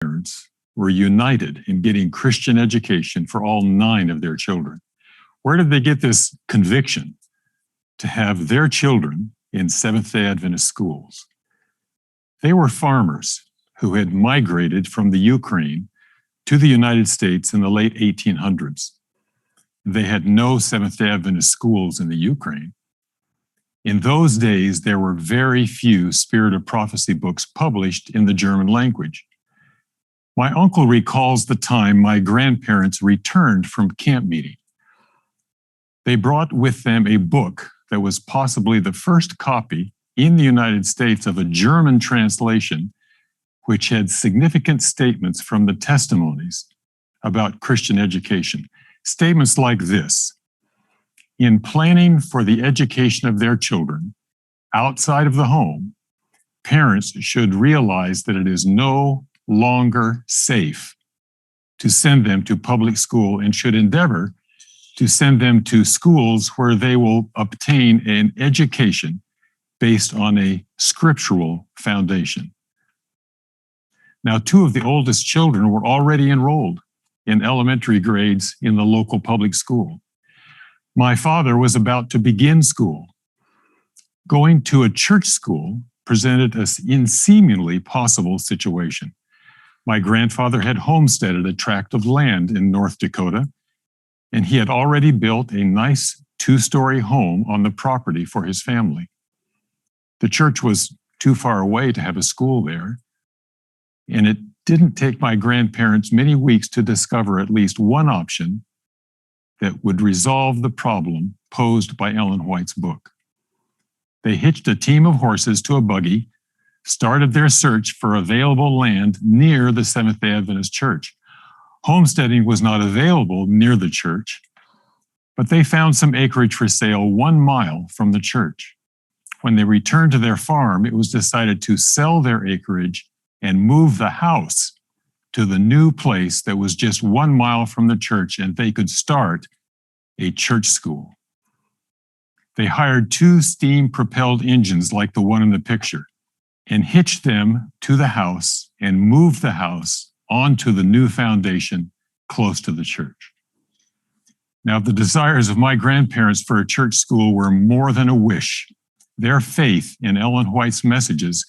parents were united in getting Christian education for all 9 of their children. Where did they get this conviction to have their children in Seventh-day Adventist schools? They were farmers who had migrated from the Ukraine to the United States in the late 1800s. They had no Seventh-day Adventist schools in the Ukraine. In those days, there were very few Spirit of Prophecy books published in the German language. My uncle recalls the time my grandparents returned from camp meeting. They brought with them a book that was possibly the first copy in the United States of a German translation, which had significant statements from the testimonies about Christian education. Statements like this: in planning for the education of their children outside of the home, parents should realize that it is no longer safe to send them to public school and should endeavor to send them to schools where they will obtain an education based on a scriptural foundation. Now, 2 of the oldest children were already enrolled in elementary grades in the local public school. My father was about to begin school. Going to a church school presented an unseemingly possible situation. My grandfather had homesteaded a tract of land in North Dakota, and he had already built a nice 2-story home on the property for his family. The church was too far away to have a school there, and it didn't take my grandparents many weeks to discover at least one option that would resolve the problem posed by Ellen White's book. They hitched a team of horses to a buggy, started their search for available land near the Seventh-day Adventist Church. Homesteading was not available near the church, but they found some acreage for sale 1 mile from the church. When they returned to their farm, it was decided to sell their acreage and move the house to the new place that was just 1 mile from the church, and they could start a church school. They hired 2 steam-propelled engines like the one in the picture and hitched them to the house and moved the house onto the new foundation close to the church. Now, the desires of my grandparents for a church school were more than a wish. Their faith in Ellen White's messages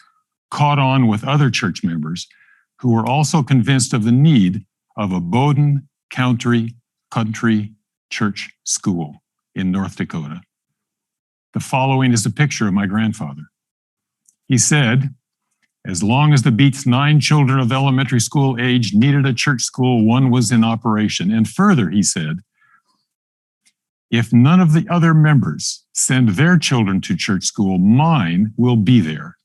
caught on with other church members who were also convinced of the need of a Bowdoin Country church school in North Dakota. The following is a picture of my grandfather. He said, as long as the Beats' 9 children of elementary school age needed a church school, one was in operation. And further, he said, if none of the other members send their children to church school, mine will be there.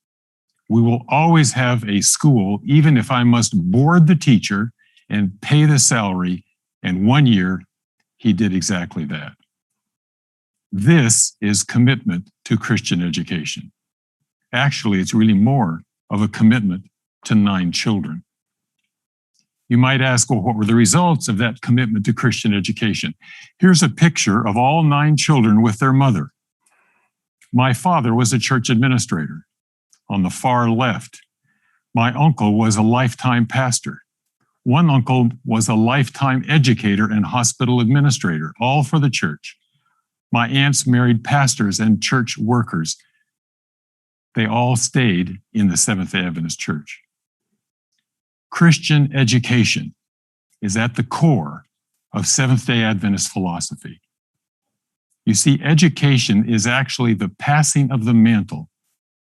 We will always have a school, even if I must board the teacher and pay the salary. And 1 year, he did exactly that. This is commitment to Christian education. Actually, it's really more of a commitment to 9 children. You might ask, well, what were the results of that commitment to Christian education? Here's a picture of all 9 children with their mother. My father was a church administrator. On the far left, my uncle was a lifetime pastor. One uncle was a lifetime educator and hospital administrator, all for the church. My aunts married pastors and church workers. They all stayed in the Seventh-day Adventist Church. Christian education is at the core of Seventh-day Adventist philosophy. You see, education is actually the passing of the mantle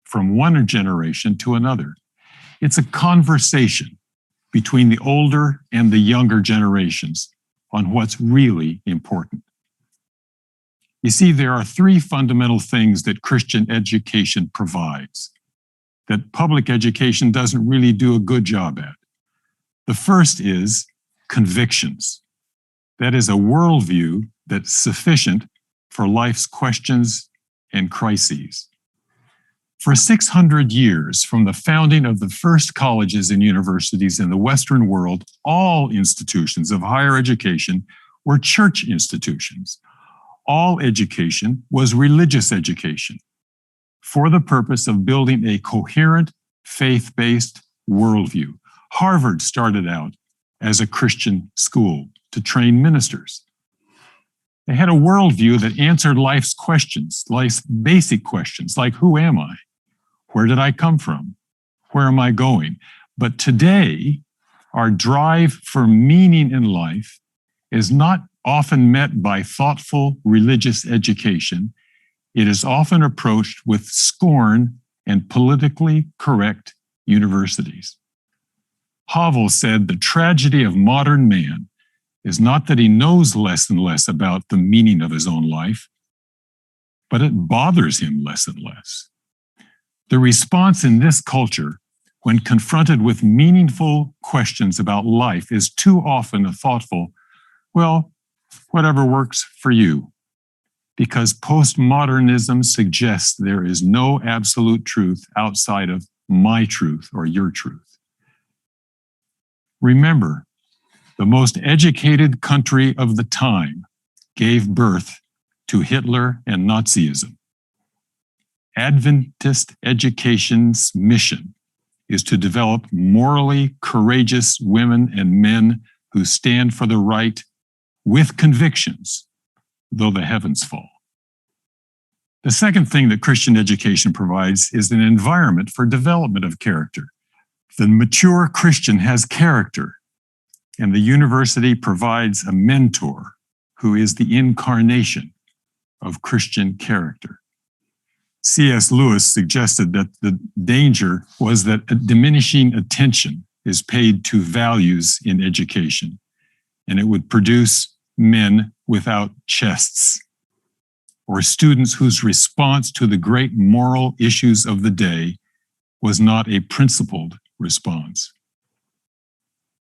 from one generation to another. It's a conversation between the older and the younger generations on what's really important. You see, there are 3 fundamental things that Christian education provides that public education doesn't really do a good job at. The first is convictions. That is a worldview that's sufficient for life's questions and crises. For 600 years, from the founding of the first colleges and universities in the Western world, all institutions of higher education were church institutions. All education was religious education for the purpose of building a coherent, faith-based worldview. Harvard started out as a Christian school to train ministers. They had a worldview that answered life's questions, life's basic questions, like who am I? Where did I come from? Where am I going? But today, our drive for meaning in life is not often met by thoughtful religious education. It is often approached with scorn and politically correct universities. Havel said the tragedy of modern man is not that he knows less and less about the meaning of his own life, but it bothers him less and less. The response in this culture, when confronted with meaningful questions about life, is too often a thoughtful, well, whatever works for you, because postmodernism suggests there is no absolute truth outside of my truth or your truth. Remember, the most educated country of the time gave birth to Hitler and Nazism. Adventist education's mission is to develop morally courageous women and men who stand for the right with convictions, though the heavens fall. The second thing that Christian education provides is an environment for development of character. The mature Christian has character, and the university provides a mentor who is the incarnation of Christian character. C.S. Lewis suggested that the danger was that a diminishing attention is paid to values in education, and it would produce men without chests, or students whose response to the great moral issues of the day was not a principled response.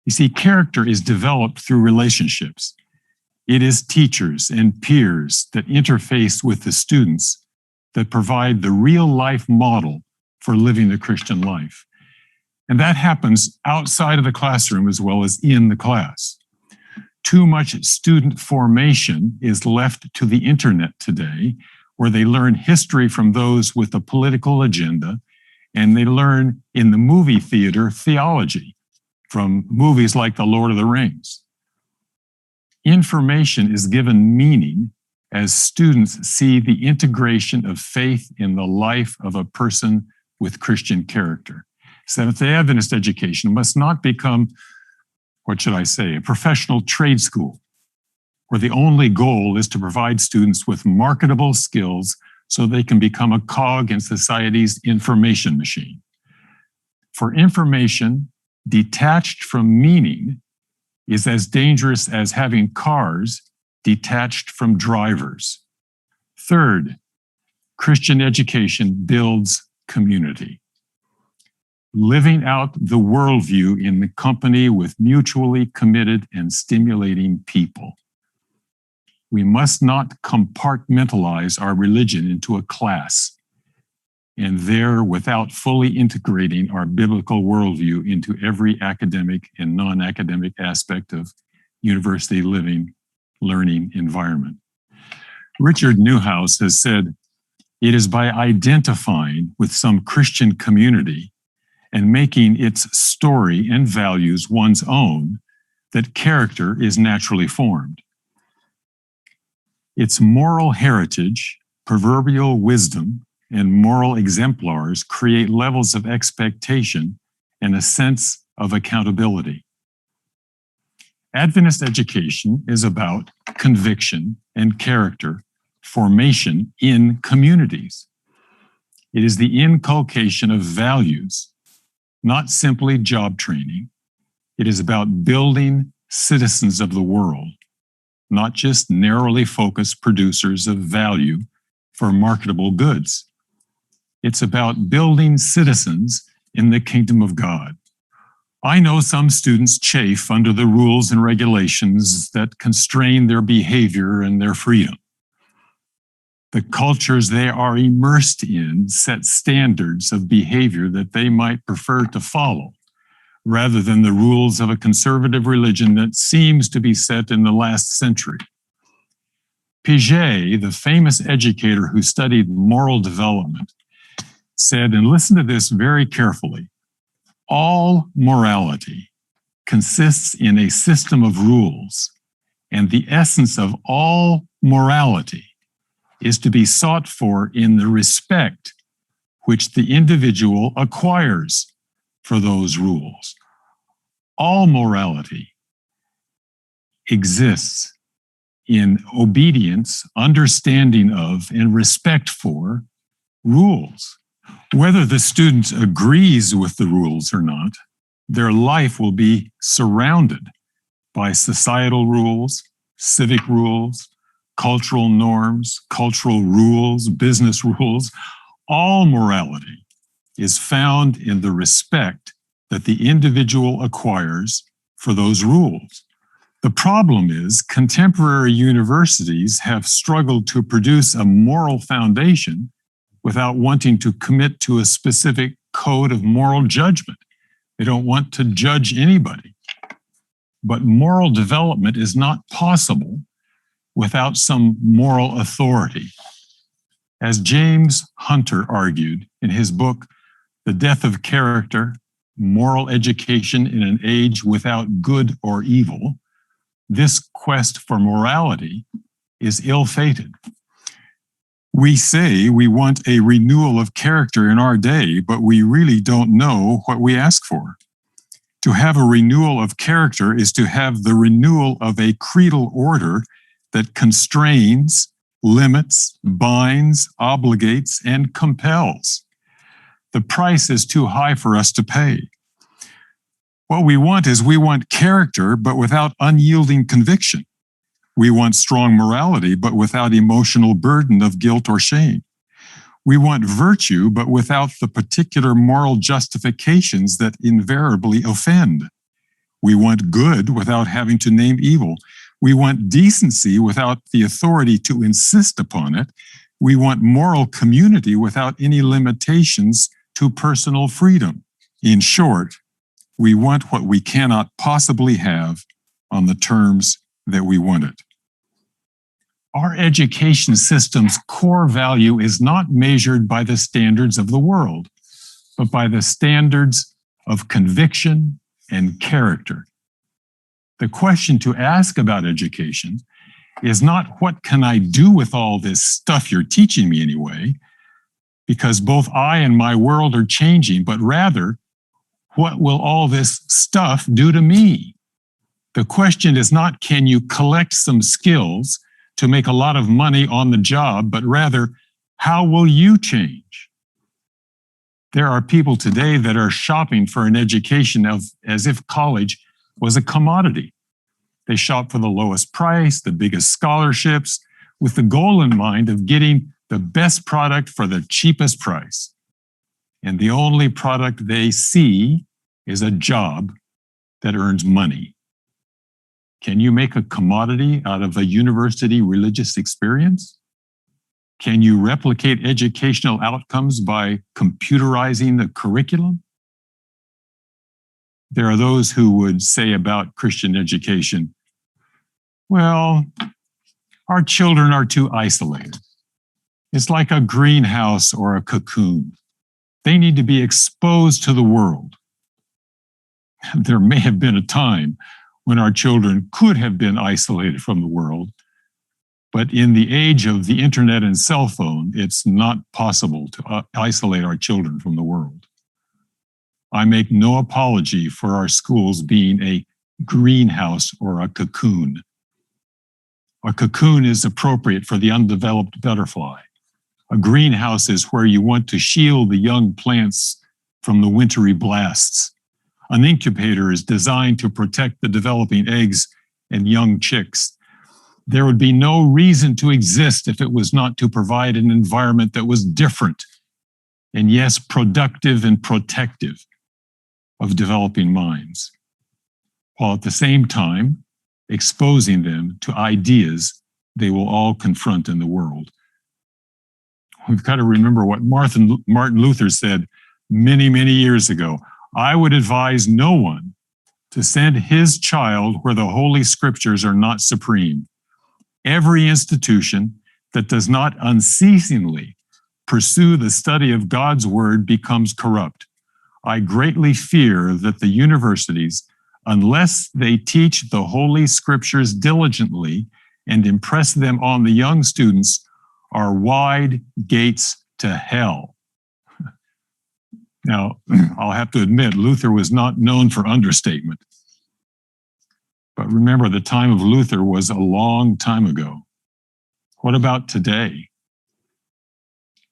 You see, character is developed through relationships. It is teachers and peers that interface with the students that provide the real life model for living the Christian life. And that happens outside of the classroom as well as in the class. Too much student formation is left to the internet today, where they learn history from those with a political agenda, and they learn in the movie theater theology from movies like The Lord of the Rings. Information is given meaning as students see the integration of faith in the life of a person with Christian character. Seventh-day Adventist education must not become, a professional trade school, where the only goal is to provide students with marketable skills so they can become a cog in society's information machine. For information detached from meaning is as dangerous as having cars detached from drivers. Third, Christian education builds community. Living out the worldview in the company with mutually committed and stimulating people. We must not compartmentalize our religion into a class, and there without fully integrating our biblical worldview into every academic and non-academic aspect of university living, learning environment. Richard Newhouse has said, "It is by identifying with some Christian community and making its story and values one's own that character is naturally formed. Its moral heritage, proverbial wisdom, and moral exemplars create levels of expectation and a sense of accountability." Adventist education is about conviction and character formation in communities. It is the inculcation of values, not simply job training. It is about building citizens of the world, not just narrowly focused producers of value for marketable goods. It's about building citizens in the kingdom of God. I know some students chafe under the rules and regulations that constrain their behavior and their freedom. The cultures they are immersed in set standards of behavior that they might prefer to follow, rather than the rules of a conservative religion that seems to be set in the last century. Piaget, the famous educator who studied moral development, said, and listen to this very carefully, All morality consists in a system of rules, and the essence of all morality is to be sought for in the respect which the individual acquires for those rules. All morality exists in obedience, understanding of, and respect for rules. Whether the student agrees with the rules or not, their life will be surrounded by societal rules, civic rules, cultural norms, cultural rules, business rules. All morality is found in the respect that the individual acquires for those rules. The problem is contemporary universities have struggled to produce a moral foundation without wanting to commit to a specific code of moral judgment. They don't want to judge anybody. But moral development is not possible without some moral authority. As James Hunter argued in his book, The Death of Character, Moral Education in an Age Without Good or Evil, this quest for morality is ill-fated. We say we want a renewal of character in our day, but we really don't know what we ask for. To have a renewal of character is to have the renewal of a creedal order that constrains, limits, binds, obligates, and compels. The price is too high for us to pay. What we want character, but without unyielding conviction. We want strong morality, but without emotional burden of guilt or shame. We want virtue, but without the particular moral justifications that invariably offend. We want good without having to name evil. We want decency without the authority to insist upon it. We want moral community without any limitations to personal freedom. In short, we want what we cannot possibly have on the terms that we want it. Our education system's core value is not measured by the standards of the world, but by the standards of conviction and character. The question to ask about education is not, what can I do with all this stuff you're teaching me anyway? Because both I and my world are changing, but rather, what will all this stuff do to me? The question is not, can you collect some skills to make a lot of money on the job, but rather, how will you change? There are people today that are shopping for an education as if college was a commodity. They shop for the lowest price, the biggest scholarships, with the goal in mind of getting the best product for the cheapest price. And the only product they see is a job that earns money. Can you make a commodity out of a university religious experience? Can you replicate educational outcomes by computerizing the curriculum? There are those who would say about Christian education, well, our children are too isolated. It's like a greenhouse or a cocoon. They need to be exposed to the world. There may have been a time when our children could have been isolated from the world, but in the age of the internet and cell phone, it's not possible to isolate our children from the world. I make no apology for our schools being a greenhouse or a cocoon. A cocoon is appropriate for the undeveloped butterfly. A greenhouse is where you want to shield the young plants from the wintry blasts. An incubator is designed to protect the developing eggs and young chicks. There would be no reason to exist if it was not to provide an environment that was different and, yes, productive and protective of developing minds, while at the same time exposing them to ideas they will all confront in the world. We've got to remember what Martin Luther said many, many years ago. I would advise no one to send his child where the Holy Scriptures are not supreme. Every institution that does not unceasingly pursue the study of God's Word becomes corrupt. I greatly fear that the universities, unless they teach the Holy Scriptures diligently and impress them on the young students, are wide gates to hell. Now, I'll have to admit, Luther was not known for understatement. But remember, the time of Luther was a long time ago. What about today?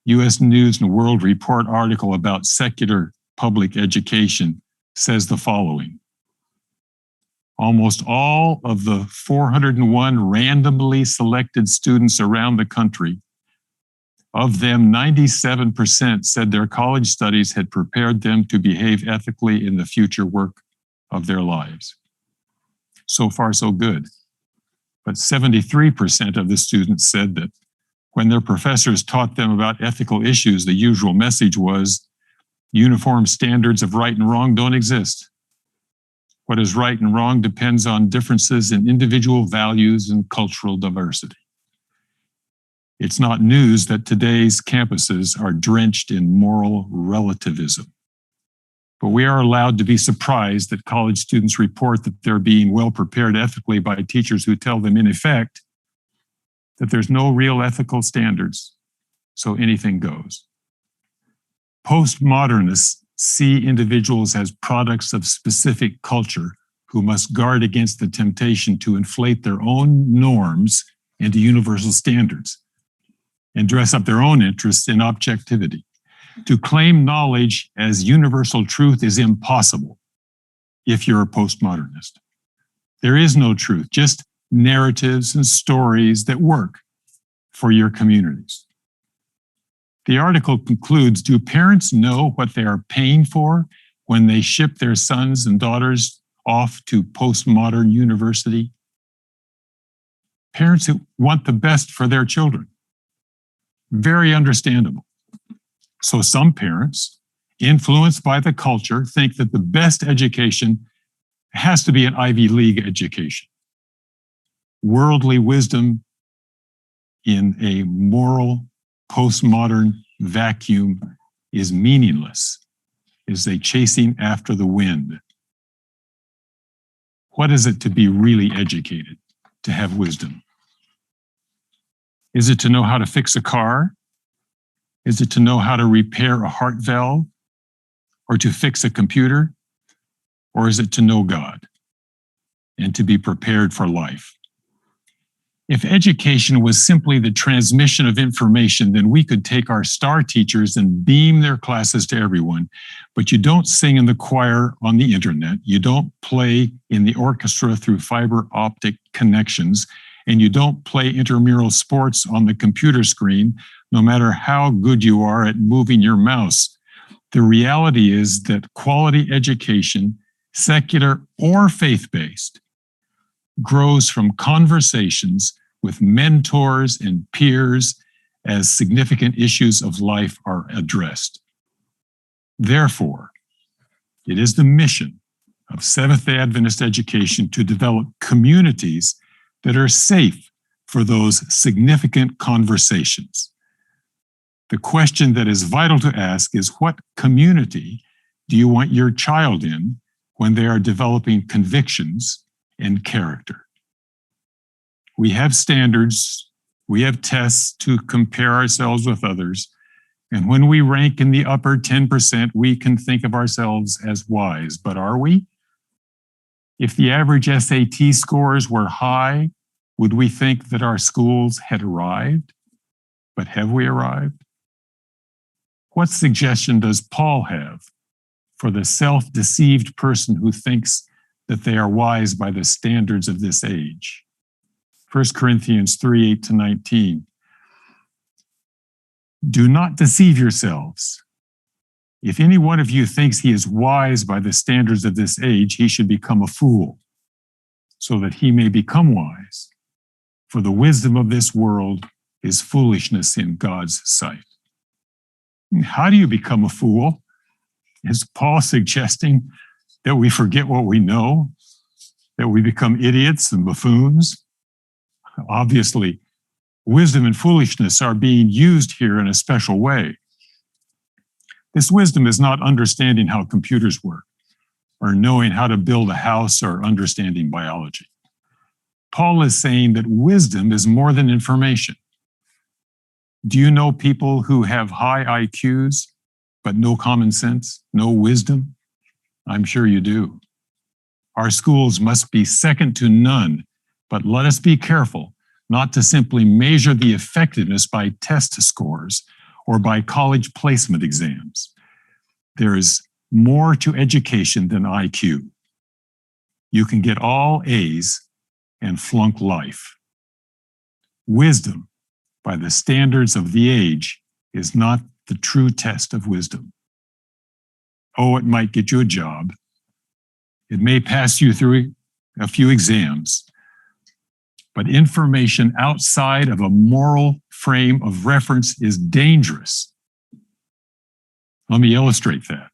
U.S. News and World Report article about secular public education says the following. Almost all of the 401 randomly selected students around the country, of them 97% said their college studies had prepared them to behave ethically in the future work of their lives. So far, so good. But 73% of the students said that when their professors taught them about ethical issues, the usual message was, uniform standards of right and wrong don't exist. What is right and wrong depends on differences in individual values and cultural diversity. It's not news that today's campuses are drenched in moral relativism. But we are allowed to be surprised that college students report that they're being well prepared ethically by teachers who tell them, in effect, that there's no real ethical standards, so anything goes. Postmodernists see individuals as products of specific culture who must guard against the temptation to inflate their own norms into universal standards and dress up their own interests in objectivity. To claim knowledge as universal truth is impossible if you're a postmodernist. There is no truth, just narratives and stories that work for your communities. The article concludes, do parents know what they are paying for when they ship their sons and daughters off to postmodern university? Parents who want the best for their children. Very understandable. So some parents, influenced by the culture, think that the best education has to be an Ivy League education. Worldly wisdom in a moral, postmodern vacuum is meaningless. Is a chasing after the wind. What is it to be really educated, to have wisdom? Is it to know how to fix a car? Is it to know how to repair a heart valve or to fix a computer? Or is it to know God and to be prepared for life? If education was simply the transmission of information, then we could take our star teachers and beam their classes to everyone. But you don't sing in the choir on the internet. You don't play in the orchestra through fiber optic connections. And you don't play intramural sports on the computer screen, no matter how good you are at moving your mouse. The reality is that quality education, secular or faith-based, grows from conversations with mentors and peers as significant issues of life are addressed. Therefore, it is the mission of Seventh-day Adventist education to develop communities that are safe for those significant conversations. The question that is vital to ask is, what community do you want your child in when they are developing convictions and character? We have standards, we have tests to compare ourselves with others, and when we rank in the upper 10%, we can think of ourselves as wise, but are we? If the average SAT scores were high, would we think that our schools had arrived? But have we arrived? What suggestion does Paul have for the self-deceived person who thinks that they are wise by the standards of this age? 1 Corinthians 3:8-19. Do not deceive yourselves. If any one of you thinks he is wise by the standards of this age, he should become a fool, so that he may become wise. For the wisdom of this world is foolishness in God's sight. How do you become a fool? Is Paul suggesting that we forget what we know? That we become idiots and buffoons? Obviously, wisdom and foolishness are being used here in a special way. This wisdom is not understanding how computers work, or knowing how to build a house, or understanding biology. Paul is saying that wisdom is more than information. Do you know people who have high IQs, but no common sense, no wisdom? I'm sure you do. Our schools must be second to none, but let us be careful not to simply measure the effectiveness by test scores or by college placement exams. There is more to education than IQ. You can get all A's and flunk life. Wisdom, by the standards of the age, is not the true test of wisdom. Oh, it might get you a job. It may pass you through a few exams, but information outside of a moral frame of reference is dangerous. Let me illustrate that.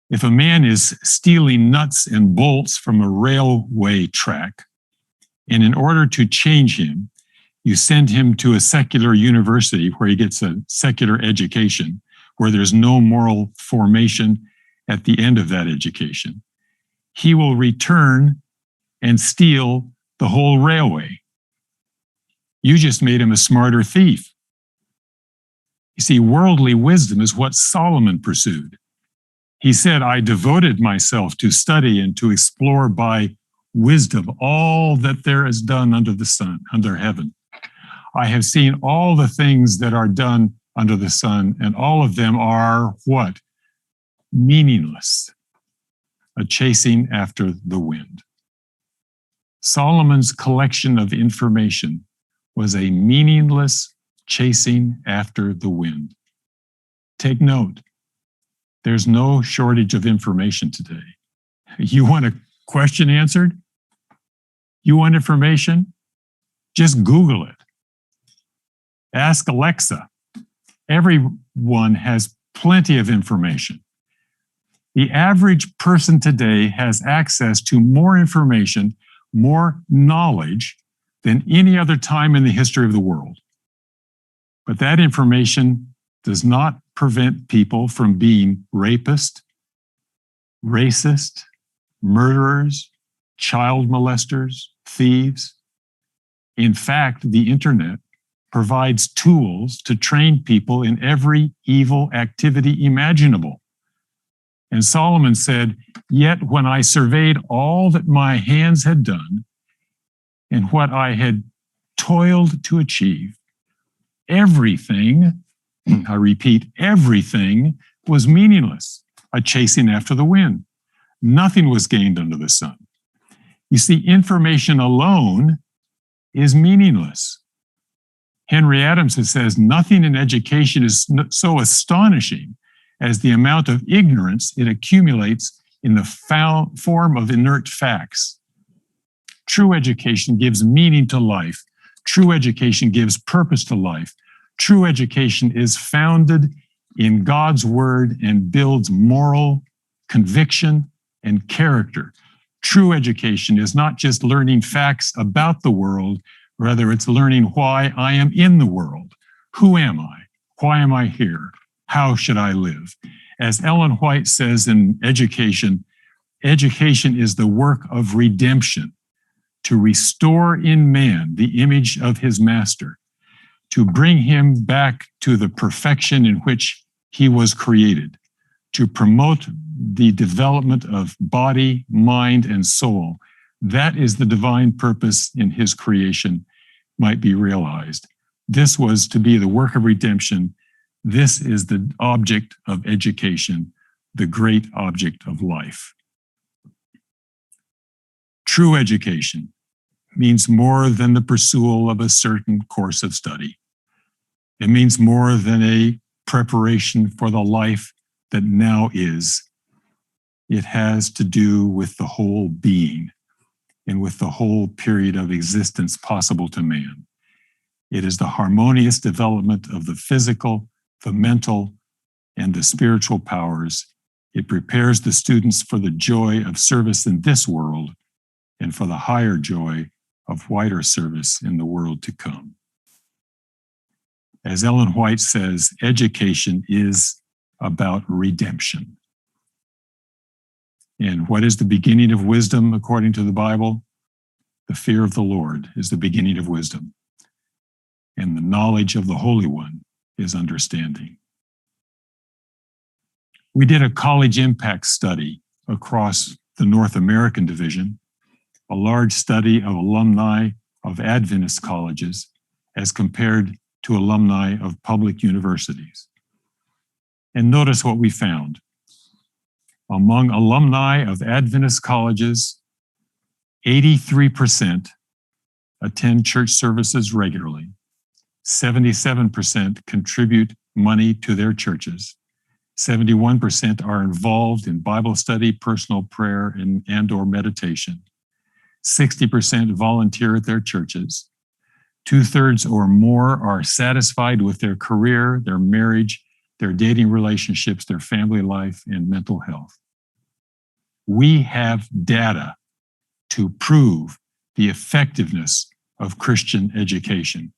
If a man is stealing nuts and bolts from a railway track, and in order to change him, you send him to a secular university where he gets a secular education, where there's no moral formation at the end of that education, he will return and steal the whole railway. You just made him a smarter thief. You see, worldly wisdom is what Solomon pursued. He said, I devoted myself to study and to explore by wisdom all that there is done under the sun, under heaven. I have seen all the things that are done under the sun, and all of them are what? Meaningless, a chasing after the wind. Solomon's collection of information was a meaningless chasing after the wind. Take note, there's no shortage of information today. You want a question answered? You want information? Just Google it. Ask Alexa. Everyone has plenty of information. The average person today has access to more information, more knowledge than any other time in the history of the world. But that information does not prevent people from being rapists, racist, murderers, child molesters, thieves. In fact, the internet provides tools to train people in every evil activity imaginable. And Solomon said, yet when I surveyed all that my hands had done and what I had toiled to achieve, everything, I repeat, everything was meaningless, a chasing after the wind. Nothing was gained under the sun. You see, information alone is meaningless. Henry Adams says, nothing in education is so astonishing as the amount of ignorance it accumulates in the form of inert facts. True education gives meaning to life. True education gives purpose to life. True education is founded in God's word and builds moral conviction and character. True education is not just learning facts about the world, rather it's learning why I am in the world. Who am I? Why am I here? How should I live? As Ellen White says in Education, education is the work of redemption, to restore in man the image of his master, to bring him back to the perfection in which he was created, to promote the development of body, mind, and soul. That is the divine purpose in his creation might be realized. This was to be the work of redemption. This is the object of education, the great object of life. True education means more than the pursuit of a certain course of study. It means more than a preparation for the life that now is. It has to do with the whole being and with the whole period of existence possible to man. It is the harmonious development of the physical, the mental, and the spiritual powers. It prepares the students for the joy of service in this world and for the higher joy of wider service in the world to come. As Ellen White says, education is about redemption. And what is the beginning of wisdom according to the Bible? The fear of the Lord is the beginning of wisdom. And the knowledge of the Holy One is understanding. We did a college impact study across the North American division, a large study of alumni of Adventist colleges as compared to alumni of public universities. And notice what we found. Among alumni of Adventist colleges, 83% attend church services regularly. 77% contribute money to their churches. 71% are involved in Bible study, personal prayer, and/or meditation. 60% volunteer at their churches. 2/3 or more are satisfied with their career, their marriage, their dating relationships, their family life, and mental health. We have data to prove the effectiveness of Christian education.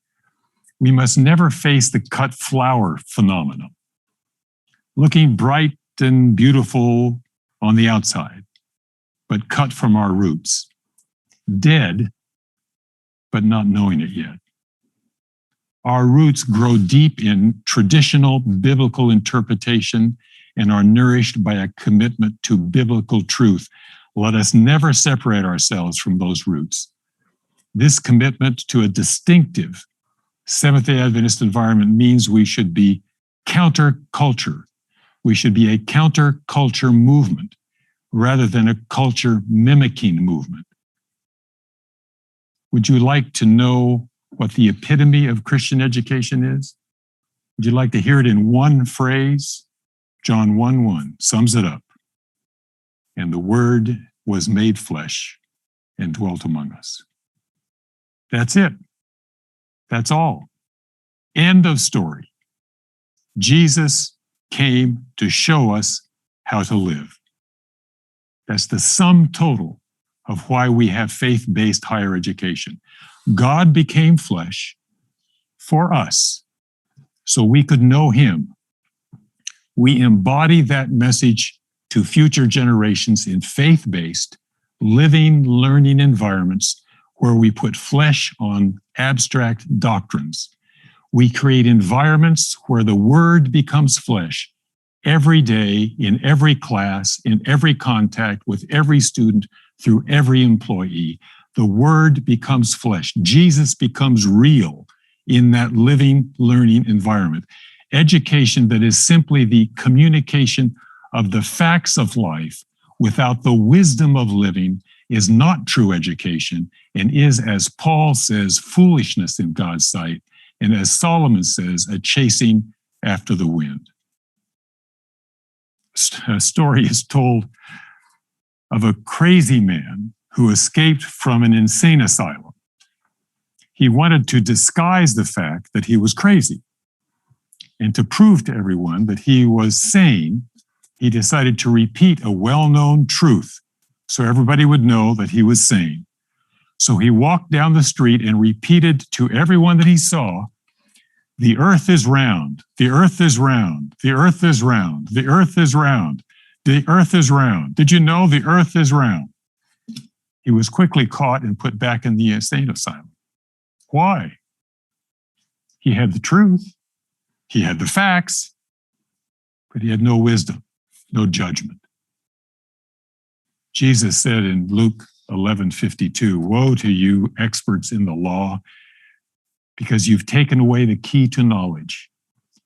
We must never face the cut flower phenomenon, looking bright and beautiful on the outside, but cut from our roots, dead, but not knowing it yet. Our roots grow deep in traditional biblical interpretation and are nourished by a commitment to biblical truth. Let us never separate ourselves from those roots. This commitment to a distinctive Seventh-day Adventist environment means we should be counterculture. We should be a counterculture movement rather than a culture mimicking movement. Would you like to know what the epitome of Christian education is? Would you like to hear it in one phrase? John 1:1 sums it up. And the Word was made flesh and dwelt among us. That's it. That's all. End of story. Jesus came to show us how to live. That's the sum total of why we have faith-based higher education. God became flesh for us so we could know him. We embody that message to future generations in faith-based, living, learning environments where we put flesh on abstract doctrines. We create environments where the Word becomes flesh every day, in every class, in every contact with every student, through every employee. The Word becomes flesh. Jesus becomes real in that living, learning environment. Education that is simply the communication of the facts of life without the wisdom of living is not true education and is, as Paul says, foolishness in God's sight, and as Solomon says, a chasing after the wind. A story is told of a crazy man who escaped from an insane asylum. He wanted to disguise the fact that he was crazy. And to prove to everyone that he was sane, he decided to repeat a well-known truth so everybody would know that he was sane. So he walked down the street and repeated to everyone that he saw, "The earth is round, the earth is round, the earth is round, the earth is round, the earth is round. Did you know the earth is round?" He was quickly caught and put back in the insane asylum. Why? He had the truth, he had the facts, but he had no wisdom, no judgment. Jesus said in Luke 11:52, "Woe to you, experts in the law, because you've taken away the key to knowledge.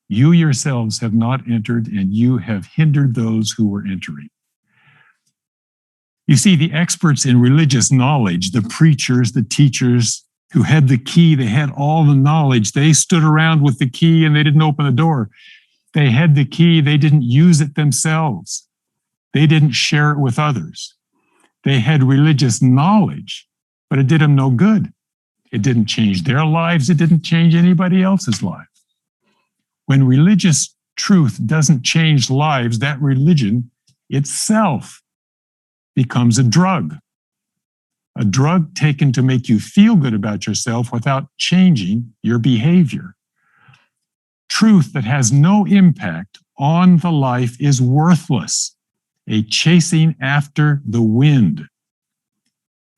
You yourselves have not entered, and you have hindered those who were entering." You see, the experts in religious knowledge, the preachers, the teachers who had the key, they had all the knowledge. They stood around with the key and they didn't open the door. They had the key, they didn't use it themselves. They didn't share it with others. They had religious knowledge, but it did them no good. It didn't change their lives. It didn't change anybody else's life. When religious truth doesn't change lives, that religion itself becomes a drug taken to make you feel good about yourself without changing your behavior. Truth that has no impact on the life is worthless, a chasing after the wind.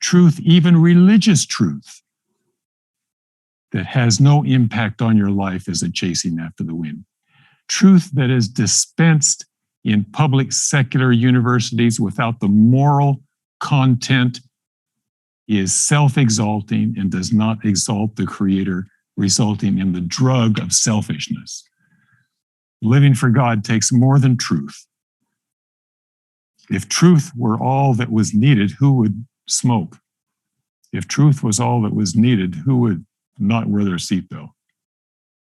Truth, even religious truth, that has no impact on your life is a chasing after the wind. Truth that is dispensed in public secular universities without the moral content is self-exalting and does not exalt the Creator, resulting in the drug of selfishness. Living for God takes more than truth. If truth were all that was needed, who would smoke? If truth was all that was needed, who would not wear their seatbelt?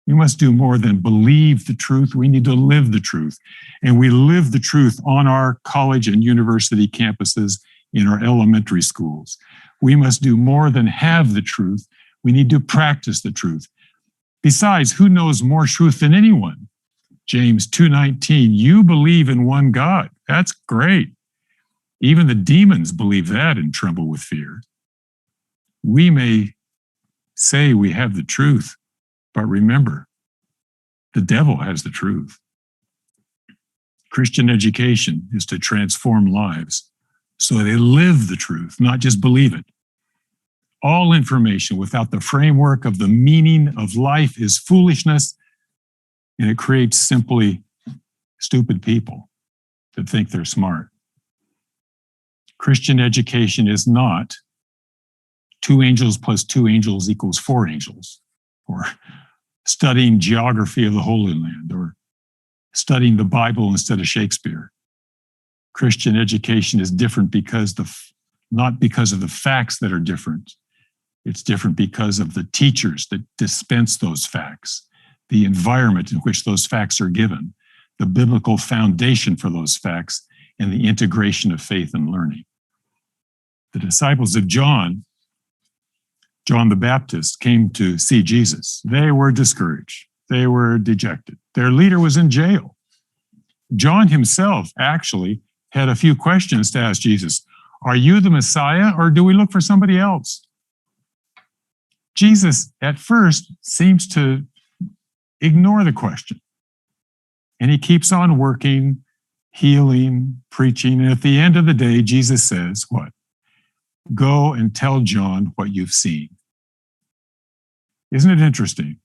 We must do more than believe the truth. We need to live the truth. And we live the truth on our college and university campuses, in our elementary schools. We must do more than have the truth. We need to practice the truth. Besides, who knows more truth than anyone? James 2:19, you believe in one God. That's great. Even the demons believe that and tremble with fear. We may say we have the truth, but remember, the devil has the truth. Christian education is to transform lives so they live the truth, not just believe it. All information without the framework of the meaning of life is foolishness, and it creates simply stupid people that think they're smart. Christian education is not 2 angels plus 2 angels equals 4 angels, or studying geography of the Holy Land, or studying the Bible instead of Shakespeare. Christian education is different not because of the facts that are different. It's different because of the teachers that dispense those facts, the environment in which those facts are given, the biblical foundation for those facts, and the integration of faith and learning. The disciples of John the Baptist, came to see Jesus. They were discouraged. They were dejected. Their leader was in jail. John himself actually had a few questions to ask Jesus. Are you the Messiah, or do we look for somebody else? Jesus, at first, seems to ignore the question. And he keeps on working, healing, preaching. And at the end of the day, Jesus says, what? Go and tell John what you've seen. Isn't it interesting?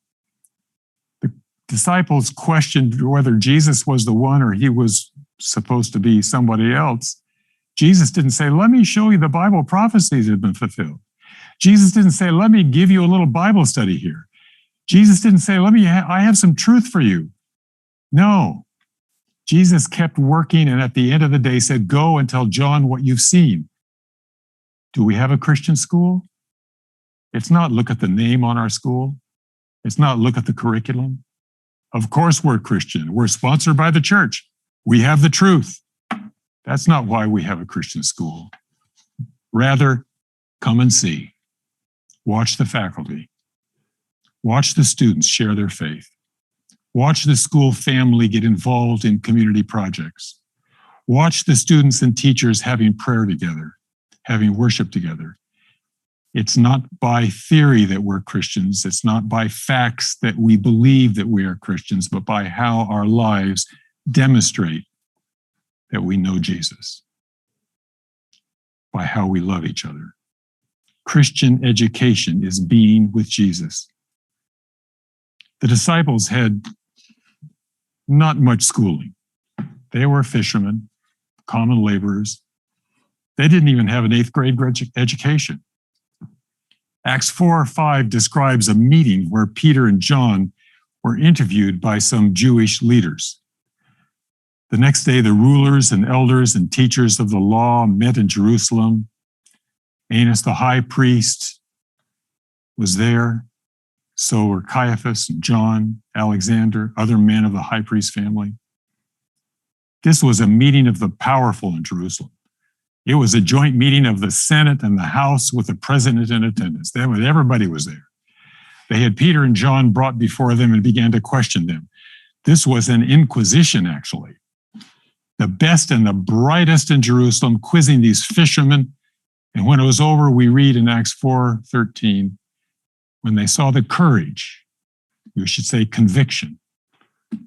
The disciples questioned whether Jesus was the one or he was supposed to be somebody else. Jesus didn't say, let me show you the Bible prophecies that have been fulfilled. Jesus didn't say, let me give you a little Bible study here. Jesus didn't say, I have some truth for you. No. Jesus kept working, and at the end of the day said, go and tell John what you've seen. Do we have a Christian school? It's not look at the name on our school. It's not look at the curriculum. Of course we're Christian. We're sponsored by the church. We have the truth. That's not why we have a Christian school. Rather, come and see. Watch the faculty. Watch the students share their faith. Watch the school family get involved in community projects. Watch the students and teachers having prayer together, having worship together. It's not by theory that we're Christians. It's not by facts that we believe that we are Christians, but by how our lives demonstrate that we know Jesus, by how we love each other. Christian education is being with Jesus. The disciples had not much schooling. They were fishermen, common laborers. They didn't even have an 8th grade education. Acts 4:5 describes a meeting where Peter and John were interviewed by some Jewish leaders. The next day, the rulers and elders and teachers of the law met in Jerusalem. Annas, the high priest, was there. So were Caiaphas and John, Alexander, other men of the high priest family. This was a meeting of the powerful in Jerusalem. It was a joint meeting of the Senate and the House with the president in attendance. Everybody was there. They had Peter and John brought before them and began to question them. This was an inquisition, actually. The best and the brightest in Jerusalem quizzing these fishermen. And when it was over, we read in Acts 4:13, when they saw the courage, we should say conviction,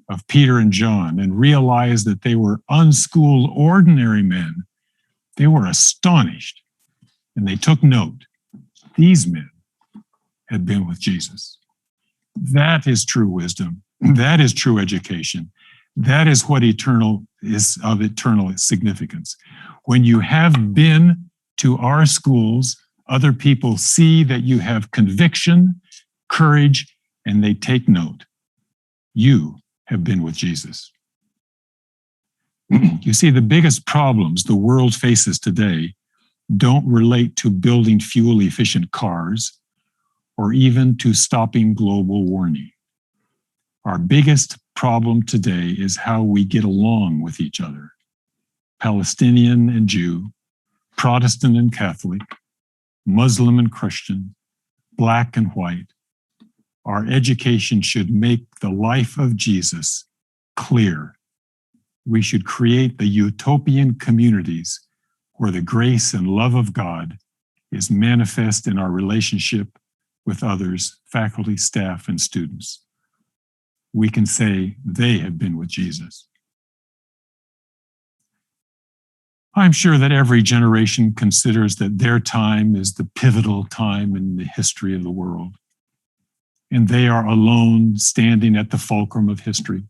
of Peter and John and realized that they were unschooled, ordinary men, they were astonished and they took note. These men had been with Jesus. That is true wisdom. That is true education. That is what eternal is of eternal significance. When you have been to our schools, other people see that you have conviction, courage, and they take note. You have been with Jesus. You see, the biggest problems the world faces today don't relate to building fuel-efficient cars or even to stopping global warming. Our biggest problem today is how we get along with each other. Palestinian and Jew, Protestant and Catholic, Muslim and Christian, black and white. Our education should make the life of Jesus clear. We should create the utopian communities where the grace and love of God is manifest in our relationship with others, faculty, staff, and students. We can say they have been with Jesus. I'm sure that every generation considers that their time is the pivotal time in the history of the world, and they are alone standing at the fulcrum of history.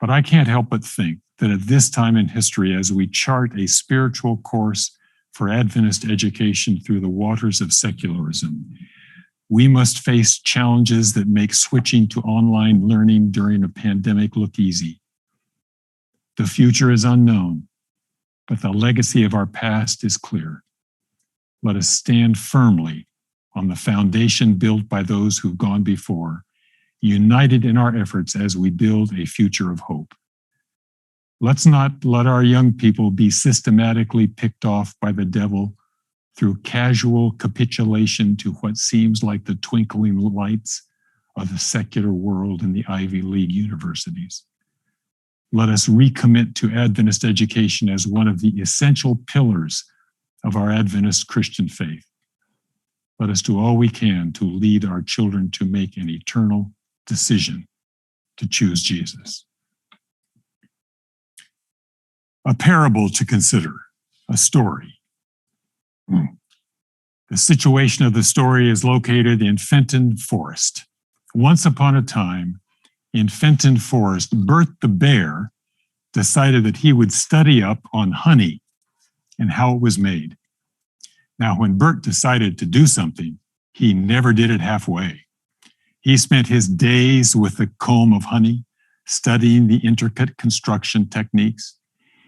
But I can't help but think that at this time in history, as we chart a spiritual course for Adventist education through the waters of secularism, we must face challenges that make switching to online learning during a pandemic look easy. The future is unknown, but the legacy of our past is clear. Let us stand firmly on the foundation built by those who've gone before, united in our efforts as we build a future of hope. Let's not let our young people be systematically picked off by the devil through casual capitulation to what seems like the twinkling lights of the secular world in the Ivy League universities. Let us recommit to Adventist education as one of the essential pillars of our Adventist Christian faith. Let us do all we can to lead our children to make an eternal decision to choose Jesus. A parable to consider, a story. The situation of the story is located in Fenton Forest. Once upon a time, in Fenton Forest, Bert the bear decided that he would study up on honey and how it was made. Now, when Bert decided to do something, he never did it halfway. He spent his days with the comb of honey, studying the intricate construction techniques.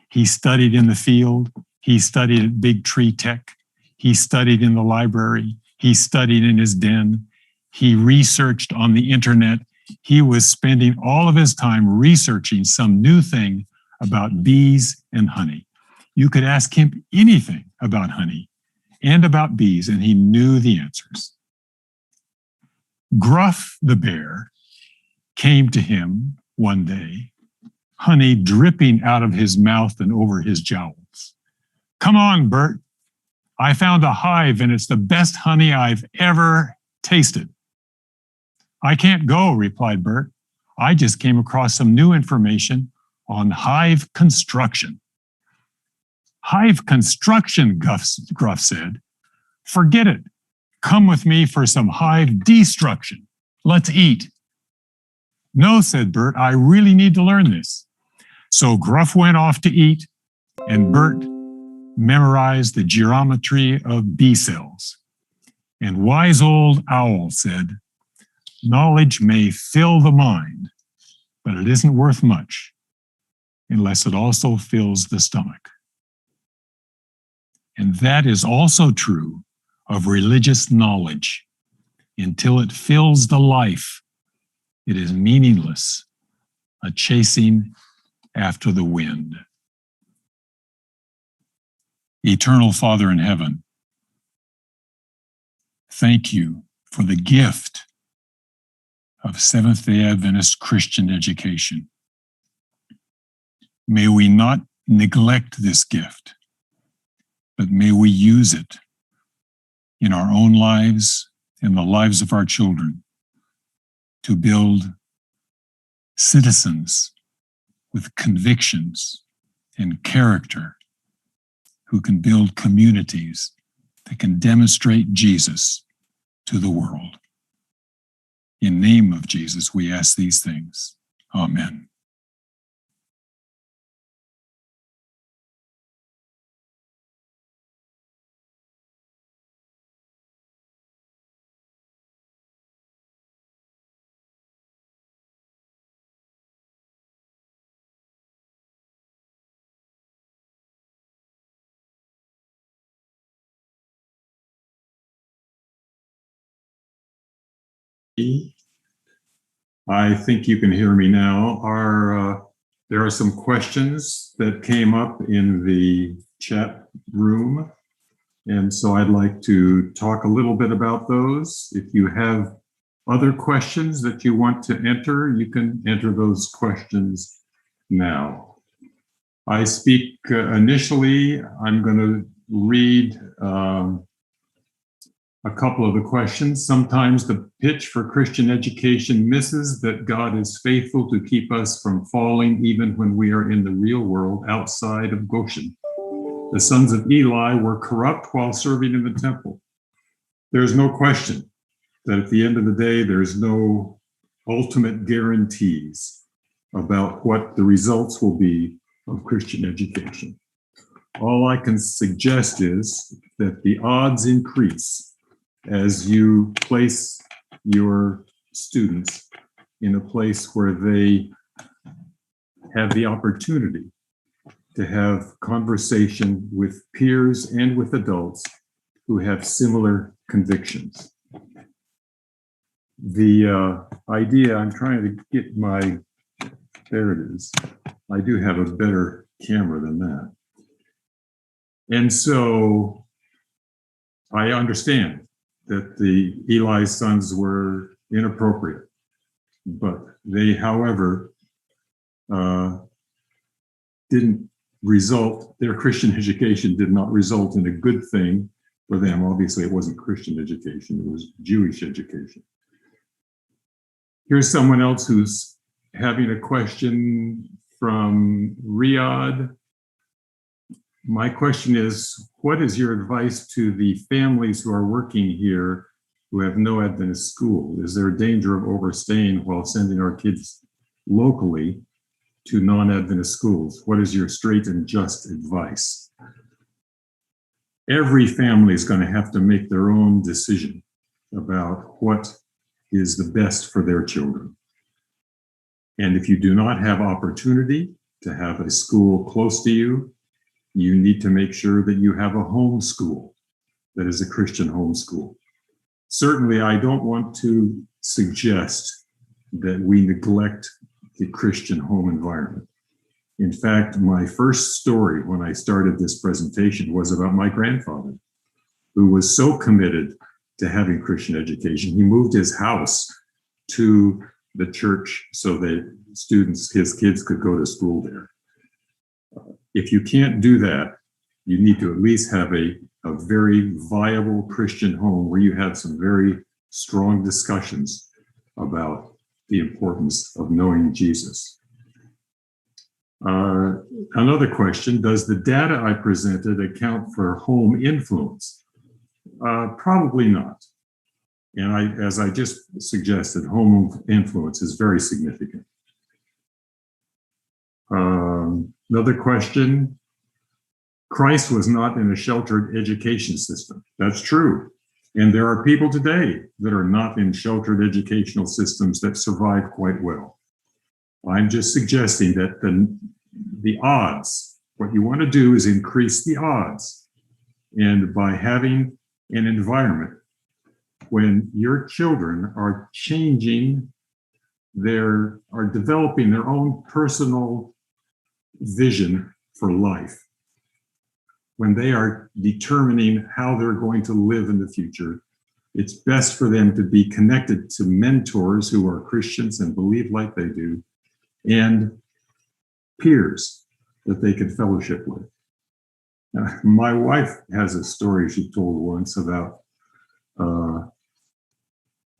He studied in the field. He studied at Big Tree Tech. He studied in the library. He studied in his den. He researched on the internet. He was spending all of his time researching some new thing about bees and honey. You could ask him anything about honey and about bees, and he knew the answers. Gruff the bear came to him one day, honey dripping out of his mouth and over his jowls. "Come on, Bert. I found a hive and it's the best honey I've ever tasted." "I can't go," replied Bert. "I just came across some new information on hive construction." "Hive construction," Gruff said. "Forget it. Come with me for some hive destruction. Let's eat." "No," said Bert, "I really need to learn this." So Gruff went off to eat, and Bert memorized the geometry of bee cells. And wise old owl said, "Knowledge may fill the mind, but it isn't worth much unless it also fills the stomach." And that is also true of religious knowledge. Until it fills the life, it is meaningless, a chasing after the wind. Eternal Father in heaven, thank you for the gift of Seventh-day Adventist Christian education. May we not neglect this gift, but may we use it in our own lives and the lives of our children to build citizens with convictions and character who can build communities that can demonstrate Jesus to the world. In name of Jesus, we ask these things. Amen. I think you can hear me now. There are some questions that came up in the chat room, and so I'd like to talk a little bit about those. If you have other questions that you want to enter, you can enter those questions now. I speak initially, I'm going to read a couple of the questions. Sometimes the pitch for Christian education misses that God is faithful to keep us from falling even when we are in the real world outside of Goshen. The sons of Eli were corrupt while serving in the temple. There's no question that at the end of the day, there's no ultimate guarantees about what the results will be of Christian education. All I can suggest is that the odds increase as you place your students in a place where they have the opportunity to have conversation with peers and with adults who have similar convictions. The idea, I'm trying to get there it is. I do have a better camera than that. And so I understand that the Eli sons were inappropriate, but they, however, didn't result, their Christian education did not result in a good thing for them. Obviously, it wasn't Christian education, it was Jewish education. Here's someone else who's having a question from Riyadh. My question is, what is your advice to the families who are working here who have no Adventist school? Is there a danger of overstaying while sending our kids locally to non-Adventist schools? What is your straight and just advice? Every family is going to have to make their own decision about what is the best for their children. And if you do not have opportunity to have a school close to you, you need to make sure that you have a home school that is a Christian home school. Certainly, I don't want to suggest that we neglect the Christian home environment. In fact, my first story when I started this presentation was about my grandfather, who was so committed to having Christian education. He moved his house to the church so that his kids could go to school there. If you can't do that, you need to at least have a very viable Christian home where you have some very strong discussions about the importance of knowing Jesus. Another question, does the data I presented account for home influence? Probably not. And as I just suggested, home influence is very significant. Another question, Christ was not in a sheltered education system. That's true. And there are people today that are not in sheltered educational systems that survive quite well. I'm just suggesting that the odds, what you want to do is increase the odds. And by having an environment when your children are are developing their own personal vision for life, when they are determining how they're going to live in the future, it's best for them to be connected to mentors who are Christians and believe like they do, and peers that they can fellowship with. My wife has a story she told once about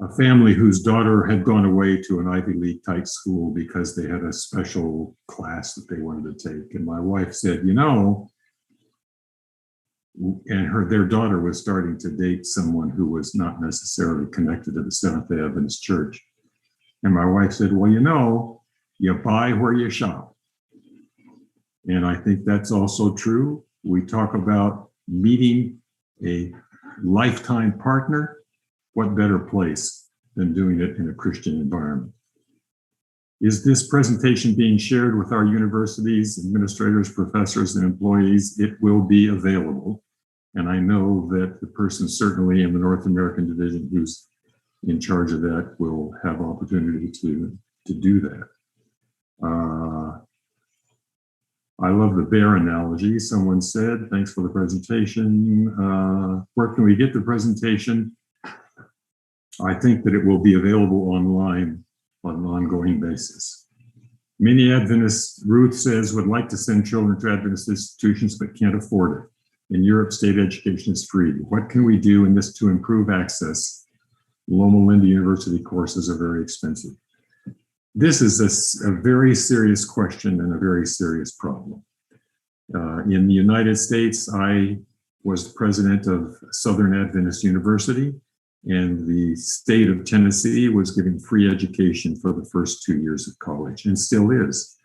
a family whose daughter had gone away to an Ivy League type school because they had a special class that they wanted to take. And my wife said, you know, and their daughter was starting to date someone who was not necessarily connected to the Seventh-day Adventist Church. And my wife said, well, you know, you buy where you shop. And I think that's also true. We talk about meeting a lifetime partner. What better place than doing it in a Christian environment? Is this presentation being shared with our universities, administrators, professors, and employees? It will be available. And I know that the person certainly in the North American division who's in charge of that will have opportunity to do that. I love the bear analogy. Someone said, thanks for the presentation. Where can we get the presentation? I think that it will be available online on an ongoing basis. Many Adventists, Ruth says, would like to send children to Adventist institutions but can't afford it. In Europe, state education is free. What can we do in this to improve access? Loma Linda University courses are very expensive. This is a very serious question and a very serious problem. In the United States, I was the president of Southern Adventist University, and the state of Tennessee was giving free education for the first 2 years of college, and still is.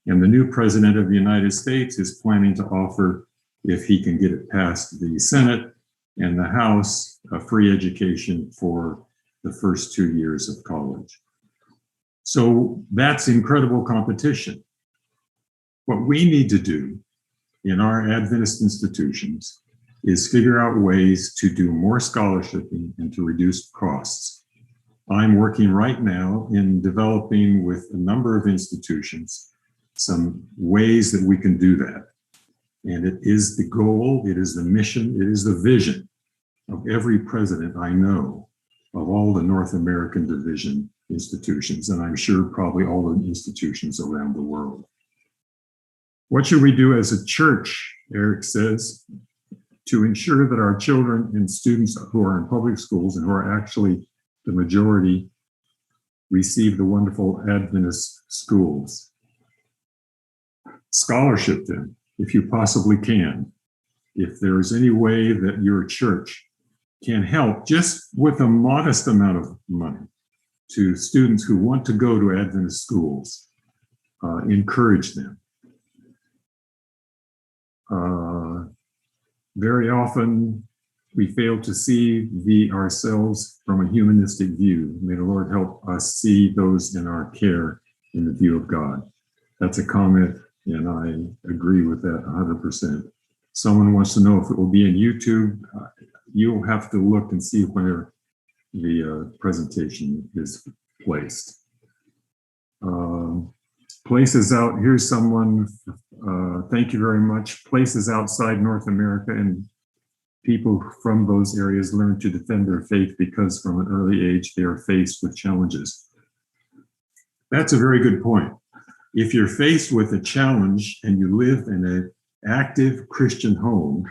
And the new president of the United States is planning to offer, if he can get it past the Senate and the House, a free education for the first 2 years of college. So that's incredible competition. What we need to do in our Adventist institutions is figure out ways to do more scholarshiping and to reduce costs. I'm working right now in developing with a number of institutions some ways that we can do that. And it is the goal, it is the mission, it is the vision of every president I know of all the North American division institutions, and I'm sure probably all the institutions around the world. What should we do as a church, Eric says, to ensure that our children and students who are in public schools and who are actually the majority receive the wonderful Adventist schools? Scholarship them, if you possibly can. If there is any way that your church can help, just with a modest amount of money, to students who want to go to Adventist schools, encourage them. Very often we fail to see ourselves from a humanistic view. May the Lord help us see those in our care in the view of God. That's a comment, and I agree with that 100%. Someone wants to know if it will be in YouTube. You'll have to look and see where the presentation is placed. Places out, here's someone, thank you very much. Places outside North America, and people from those areas learn to defend their faith because from an early age they are faced with challenges. That's a very good point. If you're faced with a challenge and you live in an active Christian home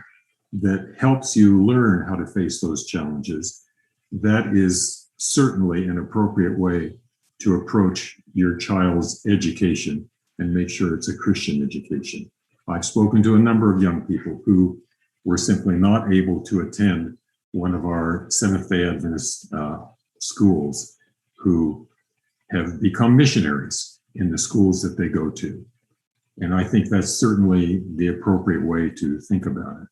that helps you learn how to face those challenges, that is certainly an appropriate way to approach your child's education and make sure it's a Christian education. I've spoken to a number of young people who were simply not able to attend one of our Seventh-day Adventist schools, who have become missionaries in the schools that they go to. And I think that's certainly the appropriate way to think about it.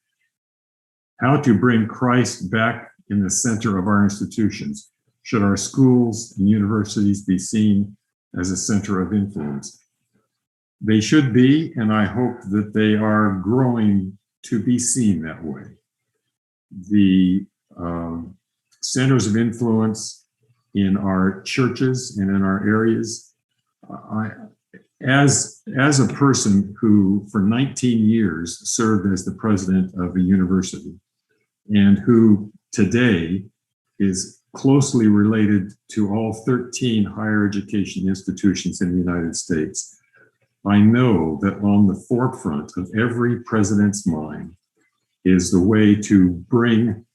How to bring Christ back in the center of our institutions. Should our schools and universities be seen as a center of influence? They should be, and I hope that they are growing to be seen that way. The centers of influence in our churches and in our areas, as a person who for 19 years served as the president of a university and who today is closely related to all 13 higher education institutions in the United States, I know that on the forefront of every president's mind is the way to bring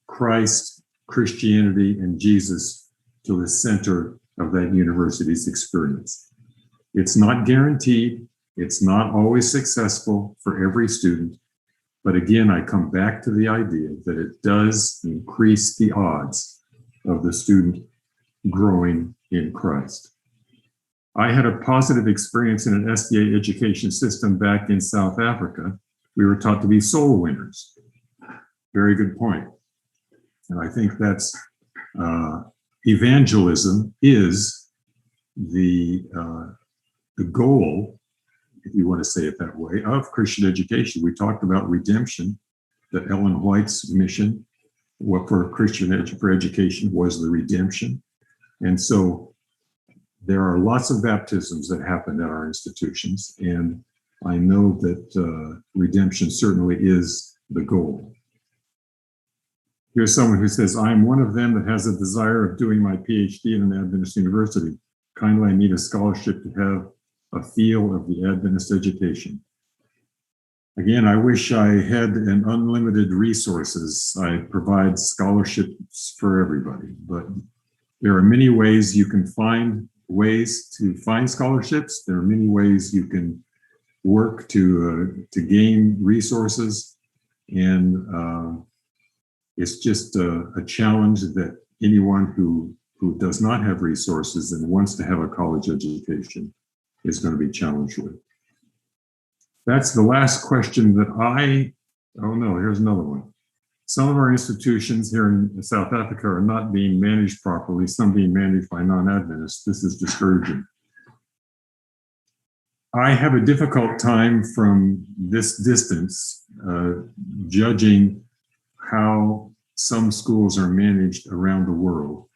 Christ, Christianity, and Jesus to the center of that university's experience. It's not guaranteed. It's not always successful for every student. But again, I come back to the idea that it does increase the odds of the student growing in Christ. I had a positive experience in an SDA education system back in South Africa. We were taught to be soul winners. Very good point. And I think that's evangelism is the goal, if you want to say it that way, of Christian education. We talked about redemption, that Ellen White's mission for Christian education was the redemption. And so there are lots of baptisms that happen at our institutions, and I know that redemption certainly is the goal. Here's someone who says, I'm one of them that has a desire of doing my PhD in an Adventist university. Kindly, I need a scholarship to have a feel of the Adventist education. Again, I wish I had an unlimited resources. I provide scholarships for everybody, but there are many ways you can find ways to find scholarships. There are many ways you can work to gain resources, and it's just a challenge that anyone who does not have resources and wants to have a college education is going to be challenged with. That's the last question that oh no, here's another one. Some of our institutions here in South Africa are not being managed properly, some being managed by non-Adventists. This is discouraging. I have a difficult time from this distance judging how some schools are managed around the world.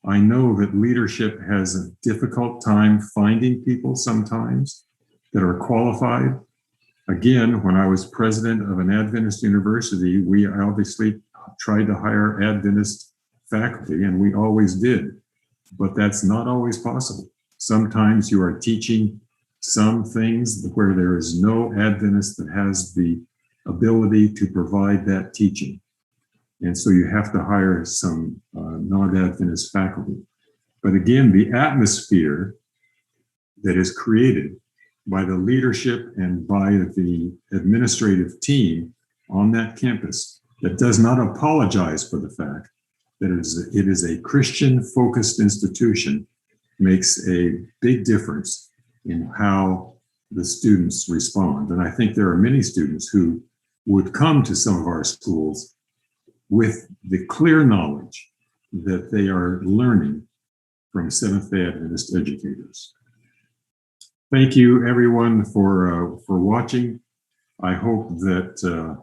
I know that leadership has a difficult time finding people sometimes that are qualified. Again, when I was president of an Adventist university, we obviously tried to hire Adventist faculty, and we always did, but that's not always possible. Sometimes you are teaching some things where there is no Adventist that has the ability to provide that teaching. And so you have to hire some non-Adventist faculty. But again, the atmosphere that is created by the leadership and by the administrative team on that campus that does not apologize for the fact that it is a Christian-focused institution makes a big difference in how the students respond. And I think there are many students who would come to some of our schools with the clear knowledge that they are learning from Seventh-day Adventist educators. Thank you, everyone, for watching. I hope that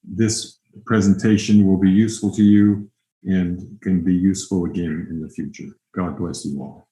this presentation will be useful to you and can be useful again in the future. God bless you all.